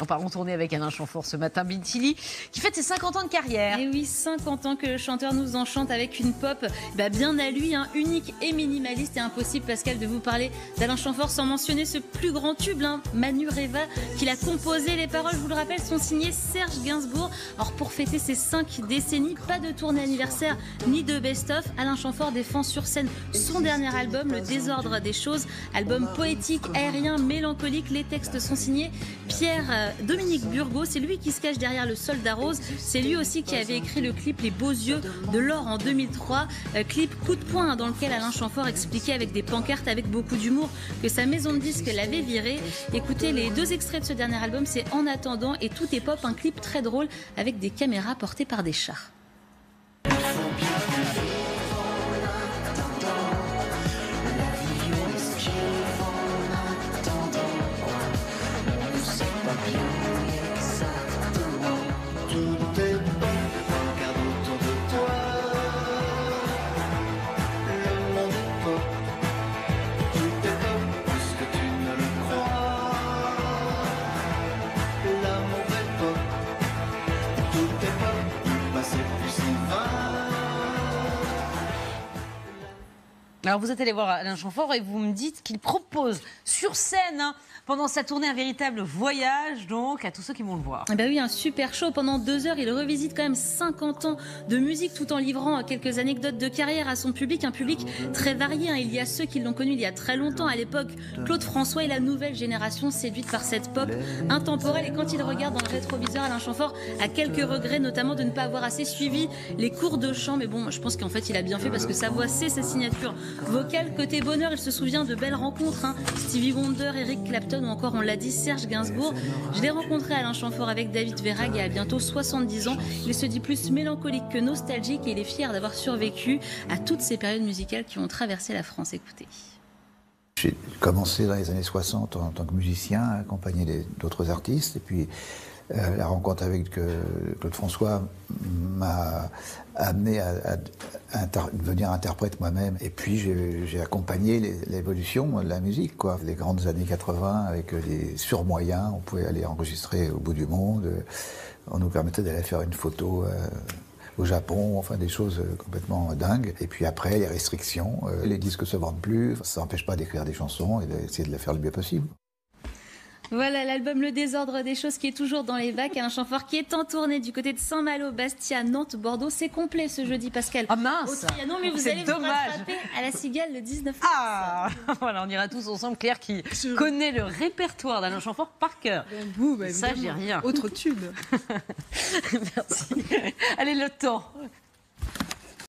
On part en tournée avec Alain Chamfort ce matin, Bintili, qui fête ses 50 ans de carrière. Et oui, 50 ans que le chanteur nous enchante avec une pop bien à lui, unique et minimaliste. Et impossible, Pascal, de vous parler d'Alain Chamfort sans mentionner ce plus grand tube, Manu Reva, qu'il a composé. Les paroles, je vous le rappelle, sont signées Serge Gainsbourg. Alors pour fêter ses 5 décennies, pas de tournée anniversaire ni de best-of. Alain Chamfort défend sur scène son dernier album, Le désordre des choses. Album poétique, aérien, mélancolique. Les textes sont signés Dominique Burgot, c'est lui qui se cache derrière Le Soldat Rose. C'est lui aussi qui avait écrit le clip Les Beaux Yeux de l'Or en 2003. Clip coup de poing dans lequel Alain Chamfort expliquait avec des pancartes, avec beaucoup d'humour, que sa maison de disques l'avait viré. Écoutez, les 2 extraits de ce dernier album, c'est En attendant et Tout est pop, un clip très drôle avec des caméras portées par des chars. Alors vous êtes allé voir Alain Chamfort et vous me dites qu'il propose sur scène pendant sa tournée un véritable voyage donc à tous ceux qui vont le voir. Oui, un super show. Pendant 2 heures, il revisite quand même 50 ans de musique tout en livrant quelques anecdotes de carrière à son public. Un public très varié. Il y a ceux qui l'ont connu il y a très longtemps, à l'époque Claude François, et la nouvelle génération séduite par cette pop intemporelle. Et quand il regarde dans le rétroviseur, Alain Chamfort a quelques regrets, notamment de ne pas avoir assez suivi les cours de chant. Mais bon, je pense qu'en fait, il a bien fait parce que sa voix, c'est sa signature vocale. Côté bonheur, il se souvient de belles rencontres. Stevie Wonder, Eric Clapton ou encore, on l'a dit, Serge Gainsbourg. Je l'ai rencontré, Alain Chamfort, avec David Verrag, il y a bientôt 70 ans. Il se dit plus mélancolique que nostalgique et il est fier d'avoir survécu à toutes ces périodes musicales qui ont traversé la France. Écoutez. J'ai commencé dans les années 60 en tant que musicien, accompagné d'autres artistes. Et puis la rencontre avec Claude François m'a amené à devenir interprète moi-même. Et puis j'ai accompagné l'évolution de la musique, quoi. Les grandes années 80 avec les surmoyens, on pouvait aller enregistrer au bout du monde. On nous permettait d'aller faire une photo au Japon, enfin des choses complètement dingues. Et puis après, les restrictions, les disques se vendent plus, ça n'empêche pas d'écrire des chansons et d'essayer de les faire le mieux possible. Voilà l'album Le désordre des choses qui est toujours dans les bacs. Alain Chamfort qui est en tournée du côté de Saint-Malo, Bastia, Nantes, Bordeaux. C'est complet ce jeudi, Pascal. Ah mince! Non mais vous allez vous rattraper à la Cigale le 19 mars. Ah voilà, on ira tous ensemble. Claire qui connaît le répertoire d'Alain Chamfort par cœur. Vous, ça, j'ai rien. Autre tube. Merci. Allez, le temps.